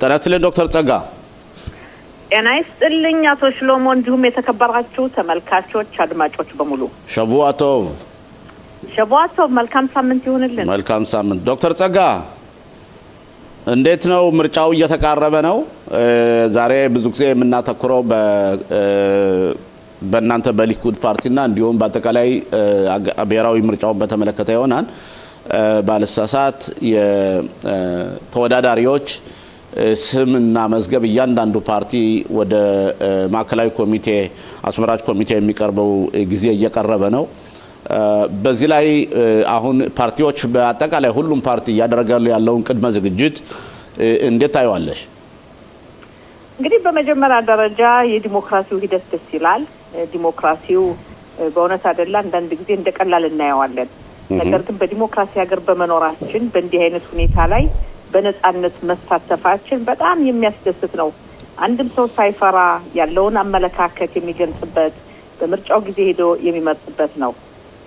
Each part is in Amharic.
ተናስተልን ዶክተር ጸጋ ጤና ይስጥልኝ አቶ ሽሎሞ እንዲሁም የተከበራችሁ ተመልካቾች አድማጮች በሙሉ ሸቧቶ መልካም ሳምንት ይሁንልን። መልካም ሳምንት ዶክተር ጸጋ እንዴት ነው ምርጫው እየተቃረበ ነው? ዛሬ ብዙ ጊዜ የምናተኩረው በእናንተ በሊኩድ ፓርቲና እንዲሁም በአጠቃላይ ብሔራዊ ምርጫውን በተመለከተ ይሆናል። ባለሳሳት የተወዳዳሪዎች ስምና መዝገብ እያንዳንዱ ፓርቲ ወደ ማዕከላዊ ኮሚቴ አስመራጭ ኮሚቴ የሚቀርበው ጊዜ እየቀረበ ነው። በዚህ ላይ አሁን ፓርቲዎች በአጠቃላይ ሁሉም ፓርቲ ያደረጋሉ ያለውን ቅድመ ዝግጅት እንዴት ታዩዋለሽ? እንግዲህ በመጀመሪያ ደረጃ የዲሞክራሲው ሂደት ደስ ይላል። ዲሞክራሲው በእውነት አይደለ አንዳንድ ጊዜ እንደቀላል እናየዋለን። ነገር ግን በዲሞክራሲ ሀገር በመኖራችን በእንዲህ አይነት ሁኔታ ላይ በነጻነት መሳተፋችን በጣም የሚያስደስት ነው። አንድም ሰው ሳይፈራ ያለውን አመለካከት የሚገልጽበት በምርጫው ጊዜ ሄዶ የሚመርጥበት ነው።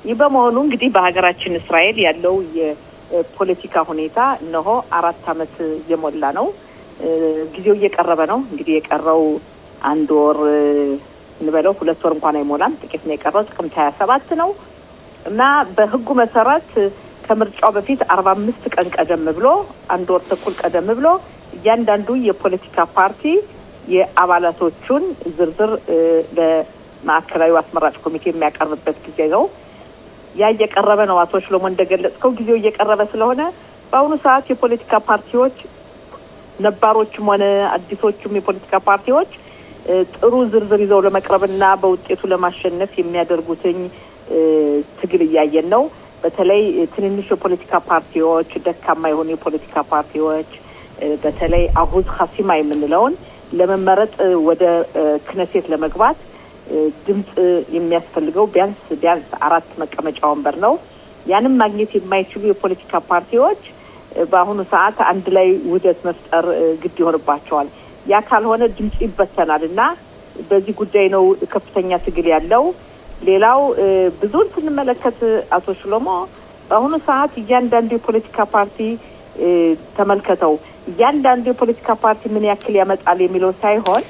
ይህ በመሆኑ እንግዲህ በሀገራችን እስራኤል ያለው የፖለቲካ ሁኔታ እነሆ 4 ዓመት የሞላ ነው። ጊዜው እየቀረበ ነው። እንግዲህ የቀረው 1 ወር እንበለው 2 ወር እንኳን አይሞላም፣ ጥቂት ነው የቀረው። ጥቅምት 27 ነው እና በህጉ መሰረት ከምርጫው በፊት 45 ቀን ቀደም ብሎ 1 ወር ተኩል ቀደም ብሎ እያንዳንዱ የፖለቲካ ፓርቲ የአባላቶቹን ዝርዝር ለማዕከላዊ አስመራጭ ኮሚቴ የሚያቀርብበት ጊዜ ነው። ያ እየቀረበ ነው። አቶ ሽሎሞ እንደገለጽከው ጊዜው እየቀረበ ስለሆነ በአሁኑ ሰዓት የፖለቲካ ፓርቲዎች ነባሮችም ሆነ አዲሶቹም የፖለቲካ ፓርቲዎች ጥሩ ዝርዝር ይዘው ለመቅረብና በውጤቱ ለማሸነፍ የሚያደርጉትኝ ትግል እያየን ነው። በተለይ ትንንሽ የፖለቲካ ፓርቲዎች፣ ደካማ የሆኑ የፖለቲካ ፓርቲዎች በተለይ አሁዝ ኻሲማ የምንለውን ለመመረጥ ወደ ክነሴት ለመግባት ድምጽ የሚያስፈልገው ቢያንስ 4 መቀመጫ ወንበር ነው። ያንም ማግኘት የማይችሉ የፖለቲካ ፓርቲዎች በአሁኑ ሰዓት አንድ ላይ ውህደት መፍጠር ግድ ይሆንባቸዋል። ያ ካልሆነ ድምጽ ይበተናልና በዚህ ጉዳይ ነው ከፍተኛ ትግል ያለው። ሌላው ብዙን ስንመለከት አቶ ሽሎሞ በአሁኑ ሰዓት እያንዳንዱ የፖለቲካ ፓርቲ ተመልከተው እያንዳንዱ የፖለቲካ ፓርቲ ምን ያክል ያመጣል የሚለው ሳይሆን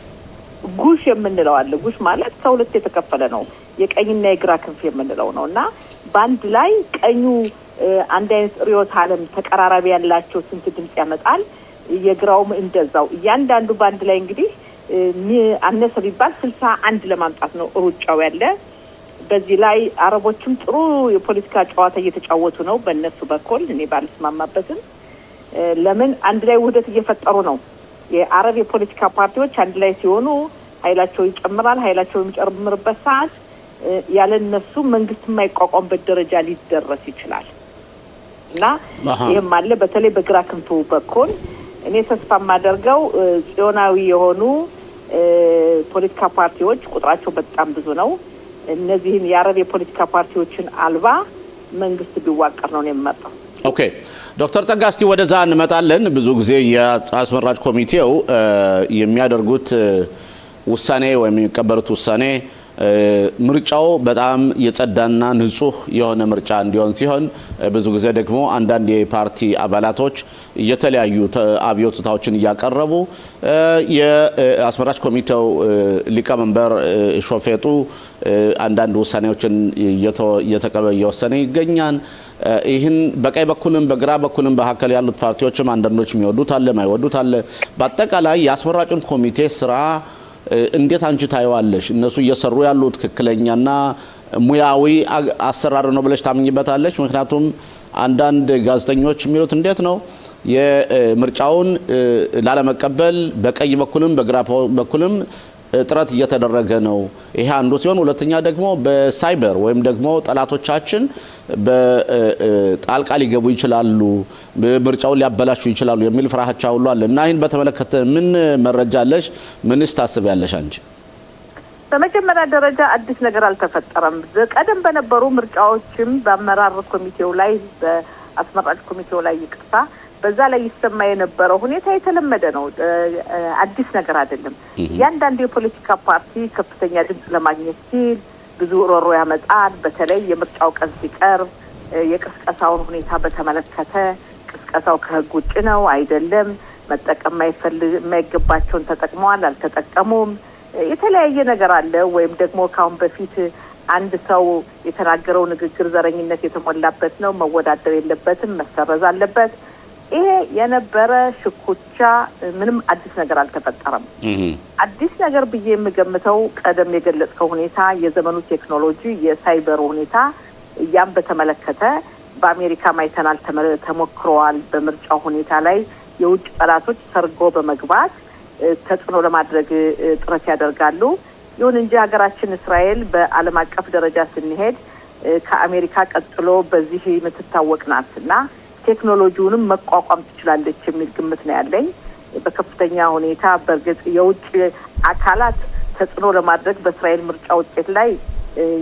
ጉሽ የምንለው አለ። ጉሽ ማለት ከሁለት የተከፈለ ነው። የቀኝና የግራ ክንፍ የምንለው ነው እና በአንድ ላይ ቀኙ አንድ አይነት ርዕዮተ ዓለም ተቀራራቢ ያላቸው ስንት ድምጽ ያመጣል፣ የግራውም እንደዛው። እያንዳንዱ በአንድ ላይ እንግዲህ አነሰ ቢባል 61 ለማምጣት ነው ሩጫው ያለ። በዚህ ላይ አረቦችም ጥሩ የፖለቲካ ጨዋታ እየተጫወቱ ነው በእነሱ በኩል። እኔ ባልስማማበትም ለምን አንድ ላይ ውህደት እየፈጠሩ ነው። የአረብ የፖለቲካ ፓርቲዎች አንድ ላይ ሲሆኑ ኃይላቸው ይጨምራል። ኃይላቸው የሚጨምርበት ሰዓት ያለ እነሱ መንግስት የማይቋቋምበት ደረጃ ሊደረስ ይችላል እና ይህም አለ። በተለይ በግራ ክንፉ በኩል እኔ ተስፋ የማደርገው ጽዮናዊ የሆኑ ፖለቲካ ፓርቲዎች ቁጥራቸው በጣም ብዙ ነው። እነዚህን የአረብ የፖለቲካ ፓርቲዎችን አልባ መንግስት ቢዋቀር ነው የሚመጣው። ኦኬ ዶክተር ጸጋ እስቲ ወደዛ እንመጣለን። ብዙ ጊዜ የአስመራጭ ኮሚቴው የሚያደርጉት ውሳኔ ወይም የሚቀበሉት ውሳኔ ምርጫው በጣም የጸዳና ንጹህ የሆነ ምርጫ እንዲሆን ሲሆን ብዙ ጊዜ ደግሞ አንዳንድ የፓርቲ አባላቶች የተለያዩ አብዮታዎችን እያቀረቡ የአስመራጭ ኮሚቴው ሊቀመንበር ሾፌጡ አንዳንድ ውሳኔዎችን እየወሰነ ይገኛል። ይህን በቀኝ በኩልም በግራ በኩልም በመካከል ያሉት ፓርቲዎችም አንዳንዶች የሚወዱት አለ፣ ማይወዱት አለ። በአጠቃላይ የአስመራጩን ኮሚቴ ስራ እንዴት አንቺ ታየዋለሽ? እነሱ እየሰሩ ያሉት ትክክለኛና ሙያዊ አሰራር ነው ብለሽ ታምኝበታለሽ? ምክንያቱም አንዳንድ ጋዜጠኞች የሚሉት እንዴት ነው የምርጫውን ላለመቀበል በቀኝ በኩልም በግራ በኩልም ጥረት እየተደረገ ነው። ይሄ አንዱ ሲሆን ሁለተኛ ደግሞ በሳይበር ወይም ደግሞ ጠላቶቻችን በጣልቃ ሊገቡ ይችላሉ፣ ምርጫውን ሊያበላሹ ይችላሉ የሚል ፍራቻ ሁሉ አለ እና ይህን በተመለከተ ምን መረጃ አለሽ? ምንስ ታስቢያለሽ አንቺ? በመጀመሪያ ደረጃ አዲስ ነገር አልተፈጠረም። ቀደም በነበሩ ምርጫዎችም በአመራር ኮሚቴው ላይ በአስመራጭ ኮሚቴው ላይ ይቅርታ በዛ ላይ ይሰማ የነበረው ሁኔታ የተለመደ ነው። አዲስ ነገር አይደለም። ያንዳንዱ የፖለቲካ ፓርቲ ከፍተኛ ድምጽ ለማግኘት ሲል ብዙ ሮሮ ያመጣል። በተለይ የምርጫው ቀን ሲቀርብ የቅስቀሳውን ሁኔታ በተመለከተ ቅስቀሳው ከህግ ውጭ ነው አይደለም፣ መጠቀም የማይገባቸውን ተጠቅመዋል፣ አልተጠቀሙም። የተለያየ ነገር አለ። ወይም ደግሞ ካሁን በፊት አንድ ሰው የተናገረው ንግግር ዘረኝነት የተሞላበት ነው፣ መወዳደር የለበትም፣ መሰረዝ አለበት። ይሄ የነበረ ሽኩቻ፣ ምንም አዲስ ነገር አልተፈጠረም። አዲስ ነገር ብዬ የምገምተው ቀደም የገለጽከው ሁኔታ የዘመኑ ቴክኖሎጂ የሳይበር ሁኔታ ያም በተመለከተ በአሜሪካ ማይተናል ተሞክረዋል። በምርጫው ሁኔታ ላይ የውጭ ጠላቶች ሰርጎ በመግባት ተጽዕኖ ለማድረግ ጥረት ያደርጋሉ። ይሁን እንጂ ሀገራችን እስራኤል በዓለም አቀፍ ደረጃ ስንሄድ ከአሜሪካ ቀጥሎ በዚህ የምትታወቅ ናትና ቴክኖሎጂውንም መቋቋም ትችላለች የሚል ግምት ነው ያለኝ። በከፍተኛ ሁኔታ በእርግጥ የውጭ አካላት ተጽዕኖ ለማድረግ በእስራኤል ምርጫ ውጤት ላይ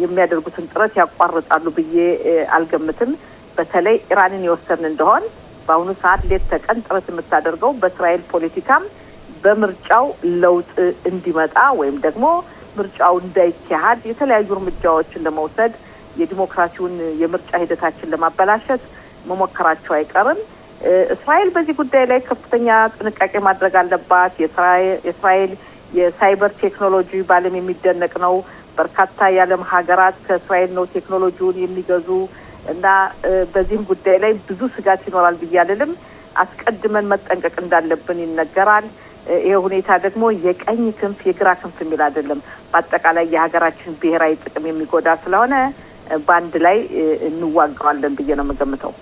የሚያደርጉትን ጥረት ያቋርጣሉ ብዬ አልገምትም። በተለይ ኢራንን የወሰን እንደሆን በአሁኑ ሰዓት ሌት ተቀን ጥረት የምታደርገው በእስራኤል ፖለቲካም በምርጫው ለውጥ እንዲመጣ ወይም ደግሞ ምርጫው እንዳይካሄድ የተለያዩ እርምጃዎችን ለመውሰድ የዲሞክራሲውን የምርጫ ሂደታችን ለማበላሸት መሞከራቸው አይቀርም። እስራኤል በዚህ ጉዳይ ላይ ከፍተኛ ጥንቃቄ ማድረግ አለባት። የእስራኤል የሳይበር ቴክኖሎጂ በዓለም የሚደነቅ ነው። በርካታ የዓለም ሀገራት ከእስራኤል ነው ቴክኖሎጂውን የሚገዙ እና በዚህም ጉዳይ ላይ ብዙ ስጋት ይኖራል ብዬ አልልም። አስቀድመን መጠንቀቅ እንዳለብን ይነገራል። ይሄ ሁኔታ ደግሞ የቀኝ ክንፍ የግራ ክንፍ የሚል አይደለም። በአጠቃላይ የሀገራችን ብሔራዊ ጥቅም የሚጎዳ ስለሆነ በአንድ ላይ እንዋጋዋለን ብዬ ነው የምገምተው።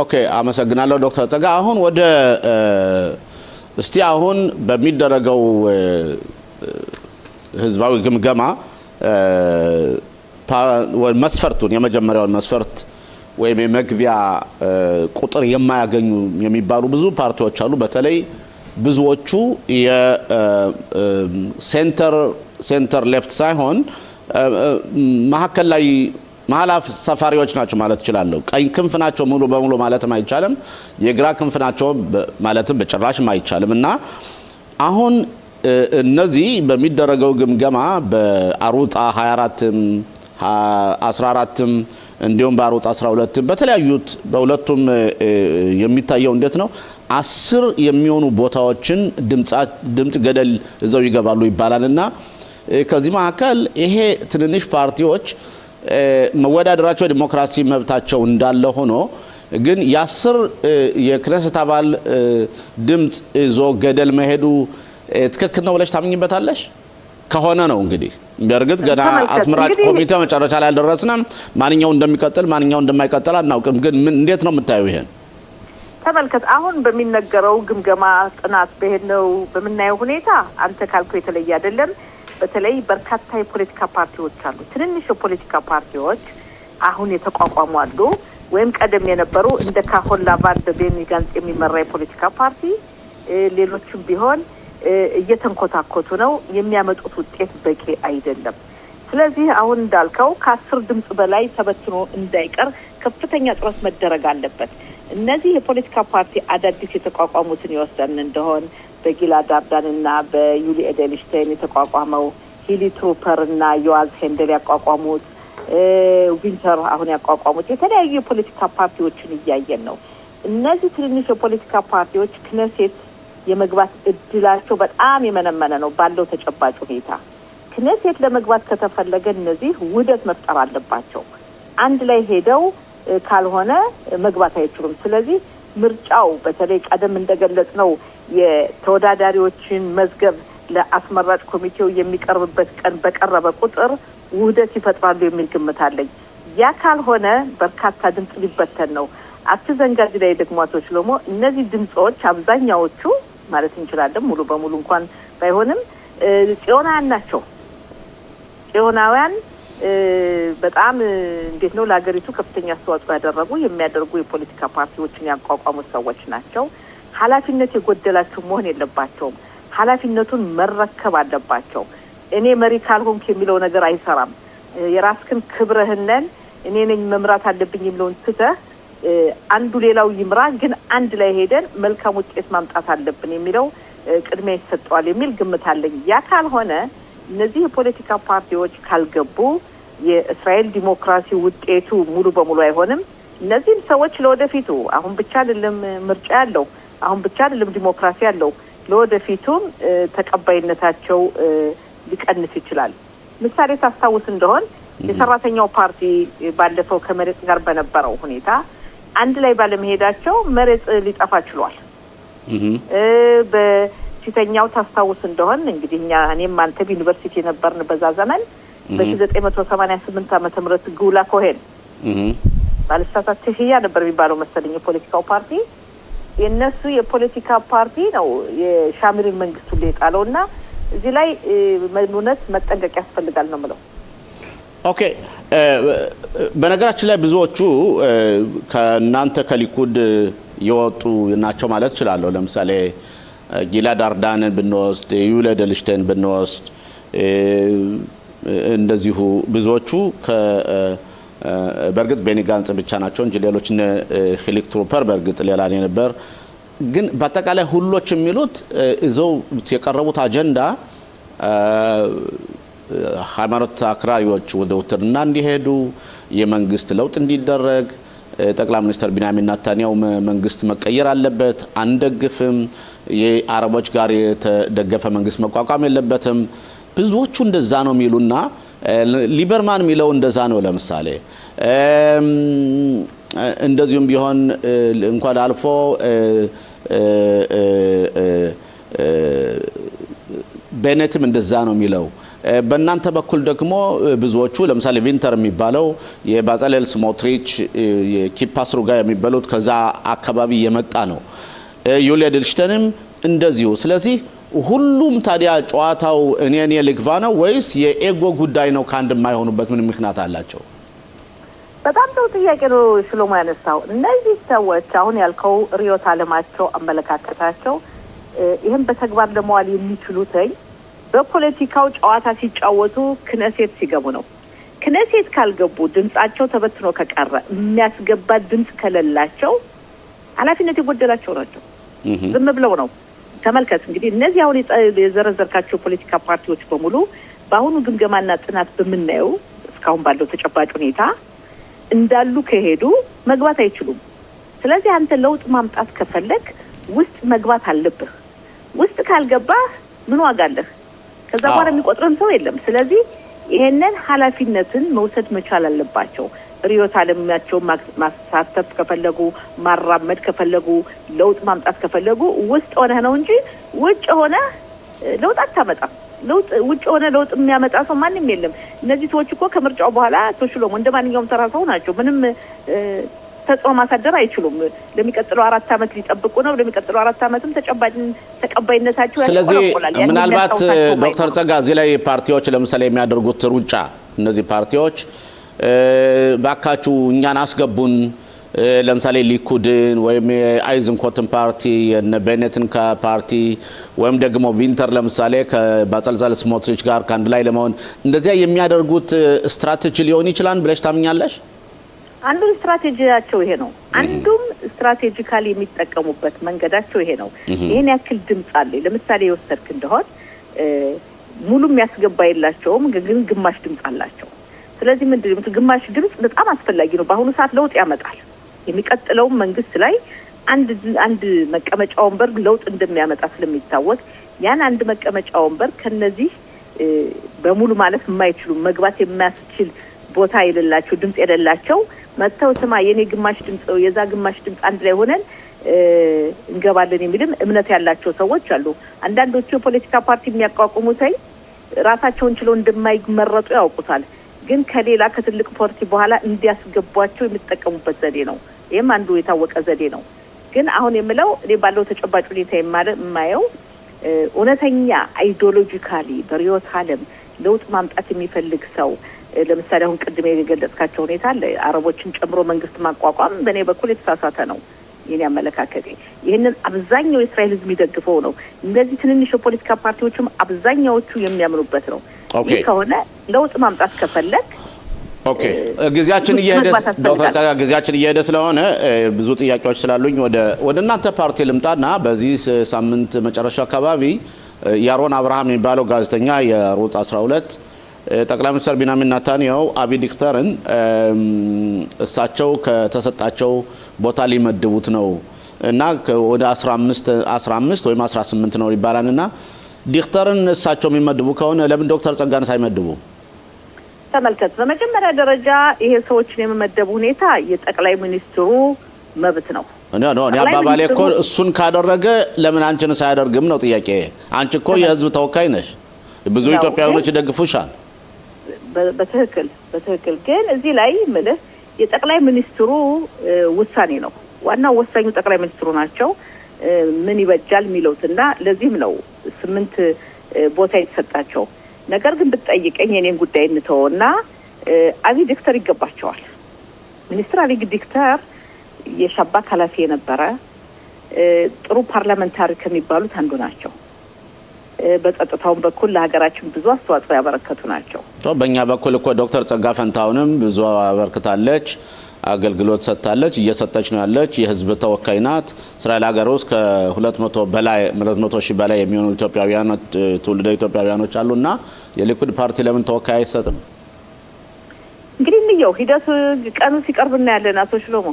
ኦኬ አመሰግናለሁ ዶክተር ጸጋ። አሁን ወደ እስቲ አሁን በሚደረገው ህዝባዊ ግምገማ መስፈርቱን የመጀመሪያውን መስፈርት ወይም የመግቢያ ቁጥር የማያገኙ የሚባሉ ብዙ ፓርቲዎች አሉ። በተለይ ብዙዎቹ የሴንተር ሌፍት ሳይሆን መሀከል ላይ መሀላፍ ሰፋሪዎች ናቸው ማለት እችላለሁ። ቀኝ ክንፍ ናቸው ሙሉ በሙሉ ማለትም አይቻልም። የግራ ክንፍ ናቸው ማለትም በጭራሽም አይቻልም። እና አሁን እነዚህ በሚደረገው ግምገማ በአሩጣ 24ም 14ም እንዲሁም በአሩጣ 12 በተለያዩት በሁለቱም የሚታየው እንዴት ነው 10 የሚሆኑ ቦታዎችን ድምጽ ገደል እዛው ይገባሉ ይባላልና ከዚህ መካከል ይሄ ትንንሽ ፓርቲዎች መወዳደራቸው ዲሞክራሲ መብታቸው እንዳለ ሆኖ ግን የ10 የክኔሴት አባል ድምጽ ይዞ ገደል መሄዱ ትክክል ነው ብለሽ ታምኝበታለሽ? ከሆነ ነው እንግዲህ በእርግጥ ገና አስመራጭ ኮሚቴ መጨረሻ ላይ አልደረስንም። ማንኛው እንደሚቀጥል ማንኛው እንደማይቀጥል አናውቅም። ግን እንዴት ነው የምታየው ይሄን? ተመልከት። አሁን በሚነገረው ግምገማ ጥናት በሄድነው በምናየው ሁኔታ አንተ ካልኩ የተለየ አይደለም። በተለይ በርካታ የፖለቲካ ፓርቲዎች አሉ። ትንንሽ የፖለቲካ ፓርቲዎች አሁን የተቋቋሙ አሉ፣ ወይም ቀደም የነበሩ እንደ ካሆን ላቫን በቤኒ ጋንጽ የሚመራ የፖለቲካ ፓርቲ ሌሎችም ቢሆን እየተንኮታኮቱ ነው። የሚያመጡት ውጤት በቂ አይደለም። ስለዚህ አሁን እንዳልከው ከ10 ድምጽ በላይ ተበትኖ እንዳይቀር ከፍተኛ ጥረት መደረግ አለበት። እነዚህ የፖለቲካ ፓርቲ አዳዲስ የተቋቋሙትን ይወሰን እንደሆን በጊላድ አርዳንና በዩሊ ኤደልሽታይን የተቋቋመው ሂሊ ትሩፐርና ዮዋዝ ሄንደል ያቋቋሙት ዊንተር አሁን ያቋቋሙት የተለያዩ የፖለቲካ ፓርቲዎችን እያየን ነው። እነዚህ ትንንሽ የፖለቲካ ፓርቲዎች ክኔሴት የመግባት እድላቸው በጣም የመነመነ ነው ባለው ተጨባጭ ሁኔታ። ክኔሴት ለመግባት ከተፈለገ እነዚህ ውህደት መፍጠር አለባቸው። አንድ ላይ ሄደው ካልሆነ መግባት አይችሉም። ስለዚህ ምርጫው በተለይ ቀደም እንደገለጽ ነው የተወዳዳሪዎችን መዝገብ ለአስመራጭ ኮሚቴው የሚቀርብበት ቀን በቀረበ ቁጥር ውህደት ይፈጥራሉ የሚል ግምት አለኝ። ያ ካልሆነ በርካታ ድምጽ ሊበተን ነው። አትዘንጋጅ ላይ ደግሞ አቶ ሽሎሞ እነዚህ ድምጾች አብዛኛዎቹ ማለት እንችላለን ሙሉ በሙሉ እንኳን ባይሆንም ጽዮናውያን ናቸው። ጽዮናውያን በጣም እንዴት ነው ለሀገሪቱ ከፍተኛ አስተዋጽኦ ያደረጉ የሚያደርጉ የፖለቲካ ፓርቲዎችን ያቋቋሙት ሰዎች ናቸው። ኃላፊነት የጎደላቸው መሆን የለባቸውም። ኃላፊነቱን መረከብ አለባቸው። እኔ መሪ ካልሆንኩ የሚለው ነገር አይሰራም። የራስክን ክብረህነን እኔ ነኝ መምራት አለብኝ የሚለውን ትተህ አንዱ ሌላው ይምራ፣ ግን አንድ ላይ ሄደን መልካም ውጤት ማምጣት አለብን የሚለው ቅድሚያ ይሰጠዋል የሚል ግምት አለኝ። ያ ካልሆነ እነዚህ የፖለቲካ ፓርቲዎች ካልገቡ የእስራኤል ዲሞክራሲ ውጤቱ ሙሉ በሙሉ አይሆንም። እነዚህ ሰዎች ለወደፊቱ አሁን ብቻ አይደለም ምርጫ ያለው አሁን ብቻ አይደለም ዲሞክራሲ ያለው ለወደፊቱም ተቀባይነታቸው ሊቀንስ ይችላል። ምሳሌ ታስታውስ እንደሆን የሰራተኛው ፓርቲ ባለፈው ከመሬት ጋር በነበረው ሁኔታ አንድ ላይ ባለመሄዳቸው መሬት ሊጠፋ ችሏል። በፊተኛው ታስታውስ እንደሆን እንግዲህ እኔም አንተ ዩኒቨርሲቲ ነበርን በዛ ዘመን በ1988 ዓመተ ምህረት ጉላ ኮሄን ባለስታታ ተሽያ ነበር የሚባለው መሰለኝ የፖለቲካው ፓርቲ የነሱ የፖለቲካ ፓርቲ ነው የሻሚርን መንግስቱ ሊጣለውና እዚህ ላይ መኑነት መጠንቀቅ ያስፈልጋል ነው ማለት። ኦኬ በነገራችን ላይ ብዙዎቹ ከናንተ ከሊኩድ የወጡ ናቸው ማለት ይችላል። ለምሳሌ ጊላድ አርዳንን ብንወስድ ዩሊያ ኤድልሽታይን ብንወስድ እንደዚሁ ብዙዎቹ በርግጥ ቤኒ ጋንጽ ብቻ ናቸው እንጂ ሌሎች እነ ሂሊክ ትሩፐር በርግጥ ሌላ ነበር። ግን በአጠቃላይ ሁሎች የሚሉት እዛው የቀረቡት አጀንዳ ሃይማኖት አክራሪዎች ወደ ውትድርና እንዲሄዱ የመንግስት ለውጥ እንዲደረግ ጠቅላይ ሚኒስትር ቢንያሚን ኔታንያሁ መንግስት መቀየር አለበት አንደግፍም የአረቦች ጋር የተደገፈ መንግስት መቋቋም የለበትም ብዙዎቹ እንደዛ ነው የሚሉና ሊበርማን የሚለው እንደዛ ነው። ለምሳሌ እንደዚሁም ቢሆን እንኳን አልፎ ቤኔትም እንደዛ ነው የሚለው። በእናንተ በኩል ደግሞ ብዙዎቹ ለምሳሌ ቪንተር የሚባለው የባጸሌል ስሞትሪች የኪፓስ ሩጋ የሚባሉት ከዛ አካባቢ የመጣ ነው። ዩሊያ ኤድልሽታይንም እንደዚሁ። ስለዚህ ሁሉም ታዲያ ጨዋታው እኔ ልግባ ነው ወይስ የኤጎ ጉዳይ ነው? ካንድ የማይሆኑበት ምን ምክንያት አላቸው? በጣም ጥሩ ጥያቄ ነው ሽሎሞ ያነሳው። እነዚህ ሰዎች አሁን ያልከው ሪዮት አለማቸው አመለካከታቸው ይሄን በተግባር ለመዋል የሚችሉትኝ በፖለቲካው ጨዋታ ሲጫወቱ ክነሴት ሲገቡ ነው። ክነሴት ካልገቡ ድምጻቸው ተበትኖ ከቀረ የሚያስገባ ድምጽ ከሌላቸው ኃላፊነት የጎደላቸው ናቸው። ዝም ብለው ነው። ተመልከት እንግዲህ እነዚህ አሁን የዘረዘርካቸው ፖለቲካ ፓርቲዎች በሙሉ በአሁኑ ግምገማና ጥናት በመናየው እስካሁን ባለው ተጨባጭ ሁኔታ እንዳሉ ከሄዱ መግባት አይችሉም። ስለዚህ አንተ ለውጥ ማምጣት ከፈለክ ውስጥ መግባት አለብህ። ውስጥ ካልገባህ ምን ዋጋ አለህ? ከዛ በኋላ የሚቆጥረን ሰው የለም። ስለዚህ ይሄንን ኃላፊነትን መውሰድ መቻል አለባቸው። ሪዮት አለማቸው ማሳተፍ ከፈለጉ ማራመድ ከፈለጉ ለውጥ ማምጣት ከፈለጉ ውስጥ ሆነ ነው እንጂ ውጭ ሆነ ለውጥ አታመጣም። ለውጥ ውጭ ሆነ ለውጥ የሚያመጣ ሰው ማንንም የለም። እነዚህ ሰዎች እኮ ከምርጫው በኋላ ተሽሎሞ እንደማንኛውም ተራ ሰው ናቸው። ምንም ተጽዕኖ ማሳደር አይችሉም። ለሚቀጥለው 4 አመት ሊጠብቁ ነው። ለሚቀጥለው 4 አመትም ተቀባይነታቸው ያስቆላል። ስለዚህ ምናልባት ዶክተር ጸጋ እዚህ ላይ ፓርቲዎች ለምሳሌ የሚያደርጉት ሩጫ እነዚህ ፓርቲዎች ባካቹ እኛን አስገቡን ለምሳሌ ሊኩድን ወይም አይዝንኮትን ፓርቲ የነ ቤኔትን ፓርቲ ወይም ደግሞ ቪንተር ለምሳሌ ከባጸልዛል ስሞትሪች ጋር ካንድ ላይ ለመሆን እንደዚያ የሚያደርጉት ስትራቴጂ ሊሆን ይችላል ብለሽ ታምኛለሽ? አንዱ ስትራቴጂያቸው ይሄ ነው። አንዱም ስትራቴጂካሊ የሚጠቀሙበት መንገዳቸው ይሄ ነው። ይሄን ያክል ድምጽ አለ። ለምሳሌ የወሰድክ እንደሆነ ሙሉ የሚያስገባ የላቸውም፣ ግን ግማሽ ድምጽ አላቸው። ስለዚህ ምንድነው ግማሽ ድምጽ በጣም አስፈላጊ ነው። በአሁኑ ሰዓት ለውጥ ያመጣል። የሚቀጥለው መንግስት ላይ አንድ መቀመጫ ወንበር ለውጥ እንደሚያመጣ ስለሚታወቅ ያን አንድ መቀመጫ ወንበር ከነዚህ በሙሉ ማለት የማይችሉ መግባት የማያስችል ቦታ የሌላቸው ድምጽ የሌላቸው መተው ስማ የኔ ግማሽ ድምጽ የዛ ግማሽ ድምጽ አንድ ላይ ሆነን እንገባለን የሚልም እምነት ያላቸው ሰዎች አሉ። አንዳንዶቹ የፖለቲካ ፓርቲ የሚያቋቁሙት ራሳቸውን ችለው እንደማይመረጡ ያውቁታል። ግን ከሌላ ከትልቅ ፓርቲ በኋላ እንዲያስገቧቸው የሚጠቀሙበት ዘዴ ነው። ይሄም አንዱ የታወቀ ዘዴ ነው። ግን አሁን የምለው እኔ ባለው ተጨባጭ ሁኔታ የማየው እውነተኛ አይዲዮሎጂካሊ በሪዮት ዓለም ለውጥ ማምጣት የሚፈልግ ሰው ለምሳሌ አሁን ቅድም የገለጽካቸው ሁኔታ አለ። አረቦችን ጨምሮ መንግስት ማቋቋም በእኔ በኩል የተሳሳተ ነው። የኔ አመለካከቴ ይሄንን አብዛኛው የእስራኤል ህዝብ የሚደግፈው ነው። እነዚህ ትንንሽ የፖለቲካ ፓርቲዎችም አብዛኛዎቹ የሚያምኑበት ነው። ይህ ከሆነ ለውጥ ማምጣት ከፈለክ ኦኬ ጊዜያችን እየሄደ ስለሆነ ብዙ ጥያቄዎች ስላሉኝ ወደ እናንተ ፓርቲ ልምጣና በዚህ ሳምንት መጨረሻ አካባቢ ያሮን አብርሃም የሚባለው ጋዜጠኛ የሮጽ 12 ጠቅላይ ሚኒስትር ቢንያሚን ኔታንያሁ አቢ ዲክተርን እሳቸው ከተሰጣቸው ቦታ ሊመድቡት ነው እና ወደ 15 ወይም 18 ነው ይባላልና ዲክተርን እሳቸው የሚመድቡ ከሆነ ለምን ዶክተር ጸጋን ሳይመድቡ? ተመልከት፣ በመጀመሪያ ደረጃ ይሄ ሰዎችን የመመደቡ ሁኔታ የጠቅላይ ሚኒስትሩ መብት ነው። እኔ አባባሌ እኮ እሱን ካደረገ ለምን አንቺን ሳያደርግም ነው ጥያቄ። አንቺ እኮ የህዝብ ተወካይ ነሽ፣ ብዙ ኢትዮጵያውያኖች ይደግፉሻል። በትክክል ግን እዚህ ላይ ምልህ የጠቅላይ ሚኒስትሩ ውሳኔ ነው። ዋናው ወሳኙ ጠቅላይ ሚኒስትሩ ናቸው ምን ይበጃል የሚሉትና ለዚህም ነው 8 ቦታ የተሰጣቸው። ነገር ግን ብትጠይቀኝ የኔን ጉዳይ እንተውና አቢ ዲክተር ይገባቸዋል። ሚኒስትር አቢ ዲክተር የሻባክ ኃላፊ የነበረ ጥሩ ፓርላመንታሪ ከሚባሉት አንዱ ናቸው። በጸጥታው በኩል ለሀገራችን ብዙ አስተዋጽኦ ያበረከቱ ናቸው። በእኛ በኩል እኮ ዶክተር ጸጋ ፈንታውንም ብዙ አበርክታለች፣ አገልግሎት ሰጥታለች፣ እየሰጠች ነው ያለች። የህዝብ ተወካይ ናት። እስራኤል ሀገር ውስጥ ከ200 ሺህ በላይ የሚሆኑ ኢትዮጵያውያኖች ትውልደ ኢትዮጵያውያኖች አሉና የሊኩድ ፓርቲ ለምን ተወካይ አይሰጥም? እንግዲህ እንየው፣ ሂደቱ ቀኑ ሲቀርብ እናያለን። አቶ ሽሎሞ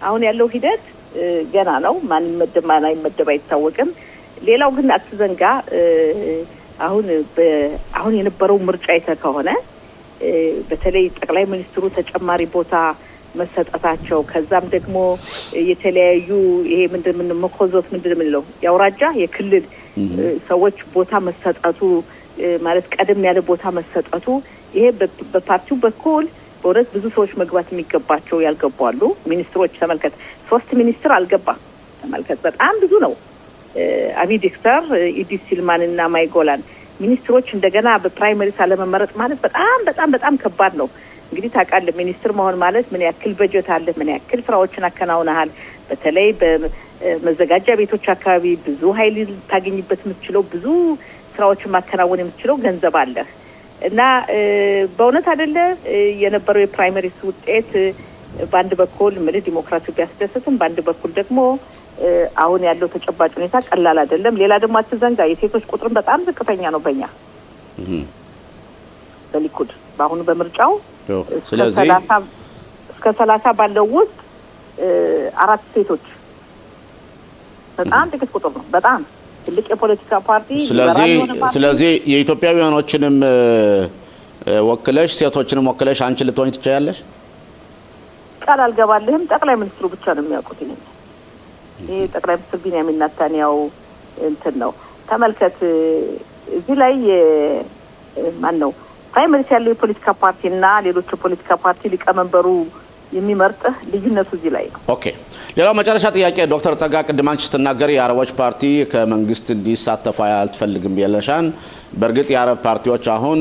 አሁን ያለው ሂደት ገና ነው። ማን ይመደብ ማን አይመደብ አይታወቅም። ሌላው ግን አትዘንጋ፣ አሁን የነበረው ምርጫ ከሆነ በተለይ ጠቅላይ ሚኒስትሩ ተጨማሪ ቦታ መሰጠታቸው ከዛም ደግሞ የተለያዩ ይሄ ምንድን መኮዞት ምንድነው ያውራጃ የክልል ሰዎች ቦታ መሰጠቱ ማለት ቀደም ያለ ቦታ መሰጠቱ ይሄ በፓርቲው በኩል በእውነት ብዙ ሰዎች መግባት የሚገባቸው ያልገባሉ። ሚኒስትሮች ተመልከት፣ 3 ሚኒስትር አልገባም። ተመልከት፣ በጣም ብዙ ነው። አቢ ዲክተር፣ ኢዲስ ሲልማን እና ማይጎላን ሚኒስትሮች እንደገና በፕራይመሪስ አለመመረጥ ማለት በጣም ከባድ ነው። እንግዲህ ታውቃለህ ሚኒስትር መሆን ማለት ምን ያክል በጀት አለ፣ ምን ያክል ስራዎችን አከናውነሃል። በተለይ በመዘጋጃ ቤቶች አካባቢ ብዙ ኃይል ታገኝበት የምትችለው ብዙ ስራዎችን ማከናወን የምትችለው ገንዘብ አለ እና በእውነት አይደለ የነበረው የፕራይመሪስ ውጤት በአንድ በኩል ምን ዲሞክራሲ ቢያስደስትም በአንድ በኩል ደግሞ አሁን ያለው ተጨባጭ ሁኔታ ቀላል አይደለም። ሌላ ደግሞ አትዘንጋ የሴቶች ቁጥር በጣም ዝቅተኛ ነው በእኛ በሊኩድ በአሁኑ በምርጫው ስለዚህ እስከ 30 ባለው ውስጥ 4 ሴቶች በጣም ጥቂት ቁጥር ነው። በጣም ትልቅ የፖለቲካ ፓርቲ ስለዚህ የኢትዮጵያውያኖችንም ወክለሽ ሴቶችንም ወክለሽ አንቺ ልትሆኚ ትችያለሽ? ቃል አልገባልህም። ጠቅላይ ሚኒስትሩ ብቻ ነው የሚያውቁት። ይሄ ጠቅላይ ሚኒስትር ቢንያሚን ኔታንያሁ እንትን ነው። ተመልከት እዚህ ላይ ማን ነው ፕራይመሪስ ያለው የፖለቲካ ፓርቲና ሌሎች የፖለቲካ ፓርቲ ሊቀመንበሩ የሚመርጥህ ልዩነቱ እዚህ ላይ ነው። ኦኬ፣ ሌላው መጨረሻ ጥያቄ ዶክተር ጸጋ ቅድም አንቺ ስትናገሪ የአረቦች ፓርቲ ከመንግስት እንዲሳተፍ አልትፈልግም ብለሻን። በእርግጥ የአረብ ፓርቲዎች አሁን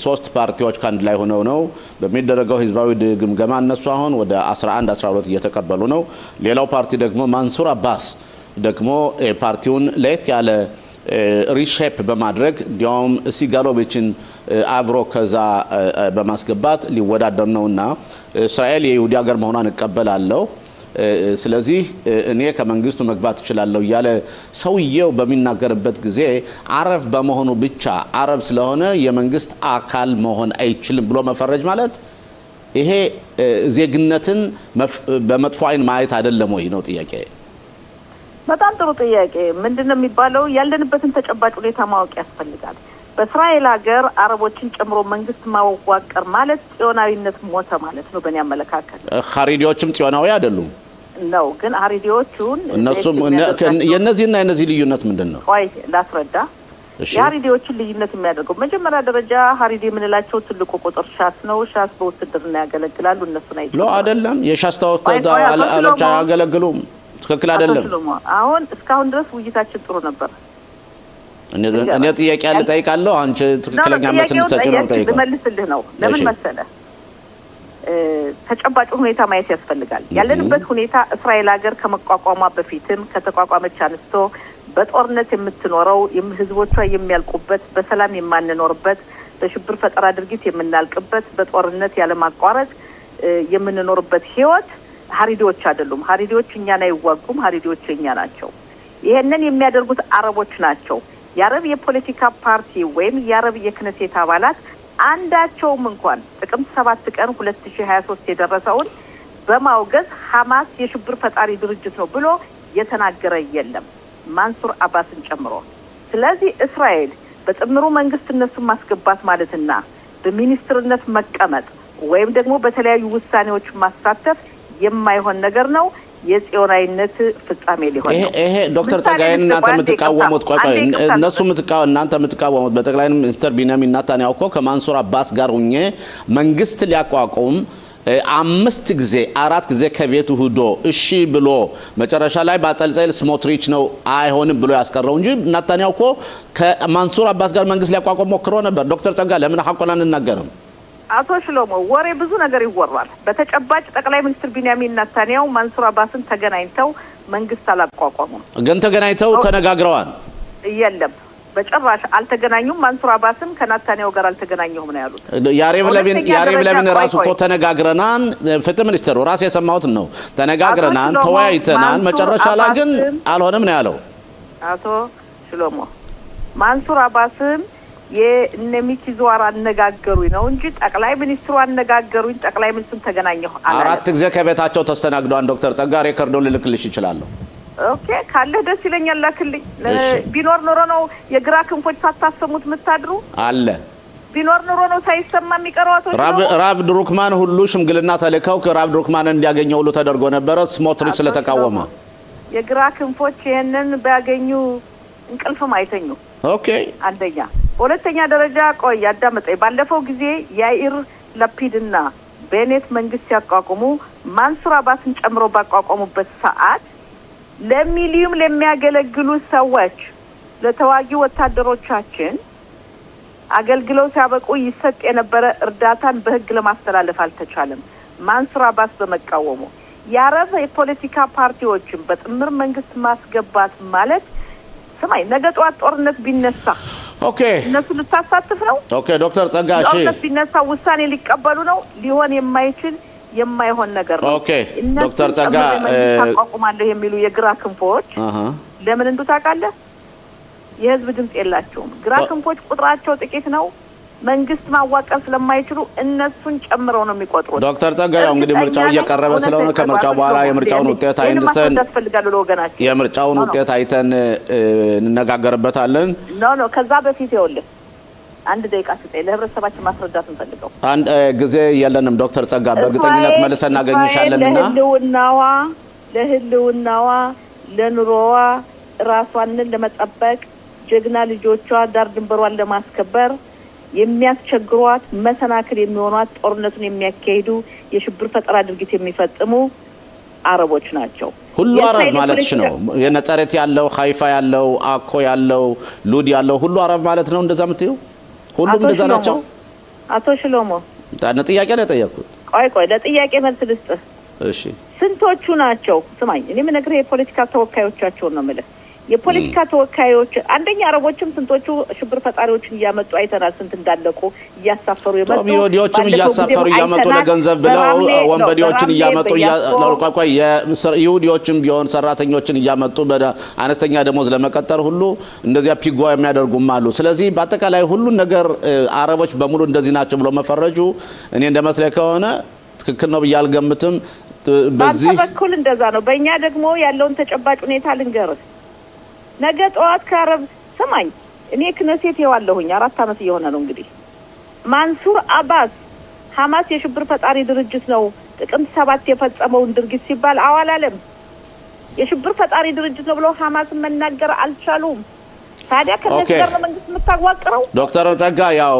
3 ፓርቲዎች ከአንድ ላይ ሆነው ነው በሚደረገው ህዝባዊ ግምገማ እነሱ አሁን ወደ 11-12 እየተቀበሉ ነው። ሌላው ፓርቲ ደግሞ ማንሱር አባስ ደግሞ ፓርቲውን ለየት ያለ ሪሼፕ በማድረግ እንዲያውም ሲጋሎቪችን አብሮ ከዛ በማስገባት ሊወዳደር ነውና እስራኤል የይሁዲ ሀገር መሆኗን እቀበላለሁ፣ ስለዚህ እኔ ከመንግስቱ መግባት እችላለሁ እያለ ሰውየው በሚናገርበት ጊዜ አረብ በመሆኑ ብቻ አረብ ስለሆነ የመንግስት አካል መሆን አይችልም ብሎ መፈረጅ ማለት ይሄ ዜግነትን በመጥፎ አይን ማየት አይደለም ወይ ነው ጥያቄ። በጣም ጥሩ ጥያቄ። ምንድነው የሚባለው? ያለንበትን ተጨባጭ ሁኔታ ማወቅ ያስፈልጋል። በእስራኤል ሀገር አረቦችን ጨምሮ መንግስት ማዋቀር ማለት ጽዮናዊነት ሞተ ማለት ነው በእኔ አመለካከት። ኻሪዲዎችም ጽዮናዊ አይደሉም ነው። ግን ኻሪዲዎቹን እነሱም የነዚህና የነዚህ ልዩነት ምንድነው? ቆይ ላስረዳ። የኻሪዲዎችን ልዩነት የሚያደርገው መጀመሪያ ደረጃ ኻሪዲ የምንላቸው ትልቁ ቁጥር ሻስ ነው። ሻስ በውትድርና ያገለግላሉ። እነሱን አይደለም አይደለም የሻስ ተወካዮች አያገለግሉም። ትክክል አይደለም። አሁን እስካሁን ድረስ ውይይታችን ጥሩ ነበር። እኔ ጥያቄ ያለ ጠይቃለሁ፣ አንቺ ትክክለኛ መልስ እንድትሰጪ ነው ጠይቀው። መልስልህ ነው። ለምን መሰለህ? ተጨባጭ ሁኔታ ማየት ያስፈልጋል። ያለንበት ሁኔታ እስራኤል ሀገር ከመቋቋሟ በፊትም ከተቋቋመች አንስቶ በጦርነት የምትኖረው ህዝቦቿ የሚያልቁበት፣ በሰላም የማንኖርበት፣ በሽብር ፈጠራ ድርጊት የምናልቅበት፣ በጦርነት ያለማቋረጥ የምንኖርበት ህይወት ኻሪዲዎች አይደሉም። ኻሪዲዎች እኛን አይዋጉም። ኻሪዲዎች እኛ ናቸው። ይሄንን የሚያደርጉት አረቦች ናቸው። የአረብ የፖለቲካ ፓርቲ ወይም የአረብ የክነሴት አባላት አንዳቸውም እንኳን ጥቅምት 7 ቀን 2023 የደረሰውን በማውገዝ ሐማስ የሽብር ፈጣሪ ድርጅት ነው ብሎ የተናገረ የለም ማንሱር አባስን ጨምሮ። ስለዚህ እስራኤል በጥምሩ መንግስት እነሱን ማስገባት ማለትና በሚኒስትርነት መቀመጥ ወይም ደግሞ በተለያዩ ውሳኔዎች ማሳተፍ የማይሆን ነገር ነው። የጽዮናዊነት ፍጻሜ ሊሆን ነው። ይሄ ዶክተር ጸጋዬ እናንተ የምትቃወሙት እናንተ የምትቃወሙት በጠቅላይ ሚኒስትር ቢንያሚን ኔታንያሁ እኮ ከማንሱር አባስ ጋር ሆኜ መንግስት ሊያቋቁም 5 ጊዜ 4 ጊዜ ከቤቱ ሄዶ እሺ ብሎ መጨረሻ ላይ ባጸልጸል ስሞትሪች ነው አይሆንም ብሎ ያስቀረው እንጂ ኔታንያሁ እኮ ከማንሱር አባስ ጋር መንግስት ሊያቋቁም ሞክሮ ነበር። ዶክተር ጸጋ ለምን ሐቆን አንናገርም? አቶ ሽሎሞ ወሬ ብዙ ነገር ይወራል። በተጨባጭ ጠቅላይ ሚኒስትር ቢንያሚን ኔታንያሁ ማንሱር አባስን ተገናኝተው መንግስት አላቋቋሙም። ግን ተገናኝተው ተነጋግረዋል? የለም በጭራሽ አልተገናኙም። ማንሱር አባስን ከኔታንያሁ ጋር አልተገናኘሁም ነው ያሉት። ያሬቭ ለቪን ራሱ እኮ ተነጋግረናል፣ ፍትህ ሚኒስትሩ ራስ የሰማሁት ነው። ተነጋግረናል፣ ተወያይተናል፣ መጨረሻ ላይ ግን አልሆነም ነው ያለው። አቶ ሽሎሞ ማንሱር አባስን የነሚኪ ዙዋር አነጋገሩኝ ነው እንጂ ጠቅላይ ሚኒስትሩ አነጋገሩኝ፣ ጠቅላይ ሚኒስትሩን ተገናኘሁ አላለም። 4 ጊዜ ከቤታቸው ተስተናግደዋል። ዶክተር ጸጋ ሬከርዶን ልልክልሽ ይችላል። ኦኬ ካለ ደስ ይለኛል፣ ላክልኝ። ቢኖር ኖሮ ነው የግራ ክንፎች ሳታሰሙት ምታድሩ አለ። ቢኖር ኖሮ ነው ሳይሰማ የሚቀረው። አቶ ራቭ ድሩክማን ሁሉ ሽምግልና ተልከው ከራቭ ድሩክማን እንዲያገኘው ሁሉ ተደርጎ ነበረ። ስሞትሪች ስለተቃወመ የግራ ክንፎች ይሄንን ባያገኙ እንቅልፍም አይተኙ። ኦኬ አንደኛ። በሁለተኛ ደረጃ ቆይ አዳምጠኝ። ባለፈው ጊዜ ያኢር ላፒድና ቤኔት መንግስት ሲያቋቁሙ ማንሱር አባስን ጨምሮ ባቋቋሙበት ሰዓት ለሚሊዮን ለሚያገለግሉ ሰዎች ለተዋጊ ወታደሮቻችን አገልግለው ሲያበቁ ይሰጥ የነበረ እርዳታን በህግ ለማስተላለፍ አልተቻለም ማንሱር አባስ በመቃወሙ። የአረብ የፖለቲካ ፓርቲዎችን በጥምር መንግስት ማስገባት ማለት ሰማይ ነገ ጧት ጦርነት ቢነሳ ኦኬ እነሱ ልታሳትፍ ነው። ኦኬ ዶክተር ጸጋ እሺ ጦርነት ቢነሳ ውሳኔ ሊቀበሉ ነው። ሊሆን የማይችል የማይሆን ነገር ነው። ኦኬ ዶክተር ጸጋ ታቋቁማለህ የሚሉ የግራ ክንፎች ለምን እንዱ ታውቃለህ? የህዝብ ድምጽ የላቸውም። ግራ ክንፎች ቁጥራቸው ጥቂት ነው። መንግስት ማዋቀር ስለማይችሉ እነሱን ጨምረው ነው የሚቆጥሩት። ዶክተር ጸጋ ያው እንግዲህ ምርጫው እየቀረበ ስለሆነ ከምርጫው በኋላ የምርጫውን ውጤት አይተን እንነጋገርበታለን። ኖ ከዛ በፊት ይኸውልህ 1 ደቂቃ ስጠኝ፣ ለህብረተሰባችን ማስረዳት እንፈልገው። አንድ ጊዜ የለንም ዶክተር ጸጋ፣ በእርግጠኝነት መልሰን እናገኝሻለንና ለህልውናዋ ለኑሮዋ ራሷን ለመጠበቅ ጀግና ልጆቿ ዳር ድንበሯን ለማስከበር የሚያስቸግሯት መሰናክል የሚሆኗት ጦርነቱን የሚያካሂዱ የሽብር ፈጠራ ድርጊት የሚፈጽሙ አረቦች ናቸው። ሁሉ አረብ ማለትሽ ነው? የነጸረት ያለው ሀይፋ ያለው አኮ ያለው ሉድ ያለው ሁሉ አረብ ማለት ነው? እንደዛ የምትይው ሁሉም እንደዛ ናቸው? አቶ ሽሎሞ ጥያቄ ነው የጠየቅኩት። ቆይ ለጥያቄ መልስ ልስጥህ። እሺ ስንቶቹ ናቸው? ስማኝ፣ እኔ የምነግርህ የፖለቲካ ተወካዮቻቸውን ነው የምልህ። የፖለቲካ ተወካዮች አንደኛ አረቦችም ስንቶቹ ሽብር ፈጣሪዎችን እያመጡ አይተናል። ስንት እንዳለቁ እያሳፈሩ የመጡ ይሁዲዎችም እያሳፈሩ እያመጡ ለገንዘብ ብለው ወንበዴዎችን እያመጡ ይሁዲዎችም ቢሆን ሰራተኞችን እያመጡ በአነስተኛ ደሞዝ ለመቀጠር ሁሉ እንደዚያ ፒጓ የሚያደርጉም አሉ። ስለዚህ በአጠቃላይ ሁሉን ነገር አረቦች በሙሉ እንደዚህ ናቸው ብሎ መፈረጁ እኔ እንደመስለኝ ከሆነ ትክክል ነው ብዬ አልገምትም። በዚህ በኩል እንደዛ ነው። በእኛ ደግሞ ያለውን ተጨባጭ ሁኔታ ልንገርህ። ነገ ጠዋት ከአረብ ሰማኝ እኔ ክነሴት የዋለሁኝ 4 አመት እየሆነ ነው እንግዲህ። ማንሱር አባስ ሐማስ የሽብር ፈጣሪ ድርጅት ነው ጥቅምት 7 የፈጸመውን ድርጊት ሲባል አዋላለም የሽብር ፈጣሪ ድርጅት ነው ብሎ ሐማስን መናገር አልቻሉም። ታዲያ ከነዚህ ጋር መንግስት የምታዋቅረው ዶክተር ጸጋ ያው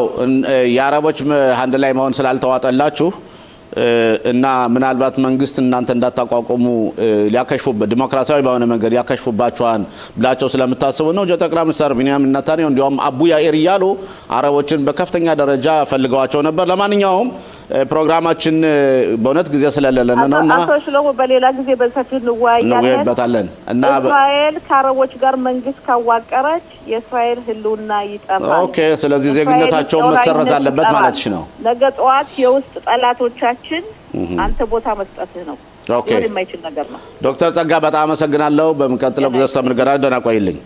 የአረቦች አንድ ላይ መሆን ስላልተዋጠላችሁ እና ምናልባት መንግስት እናንተ እንዳታቋቁሙ ሊያከሽፉበት ዲሞክራሲያዊ በሆነ መንገድ ያከሽፉባቸዋን ብላቸው ስለምታስቡ ነው። ጠቅላይ ሚኒስትር ቢንያሚን ኔታንያሁ እንዲያውም አቡ ያኢር እያሉ አረቦችን በከፍተኛ ደረጃ ፈልገዋቸው ነበር። ለማንኛውም ፕሮግራማችን በእውነት ጊዜ ስለሌለን ነውና አቶ ሽሎሞ በሌላ ጊዜ በሰፊው እንወያያለን እና እስራኤል ከአረቦች ጋር መንግስት ካዋቀረች የእስራኤል ህልውና ይጠፋል። ኦኬ ስለዚህ ዜግነታቸው መሰረዝ አለበት ማለትሽ ነው። ነገ ጠዋት የውስጥ ጠላቶቻችን አንተ ቦታ መስጠትህ ነው። ኦኬ የማይችል ነገር ነው። ዶክተር ጸጋ በጣም አመሰግናለሁ። በመቀጠለው ጊዜ ተመልገራ ደህና ቆይልኝ።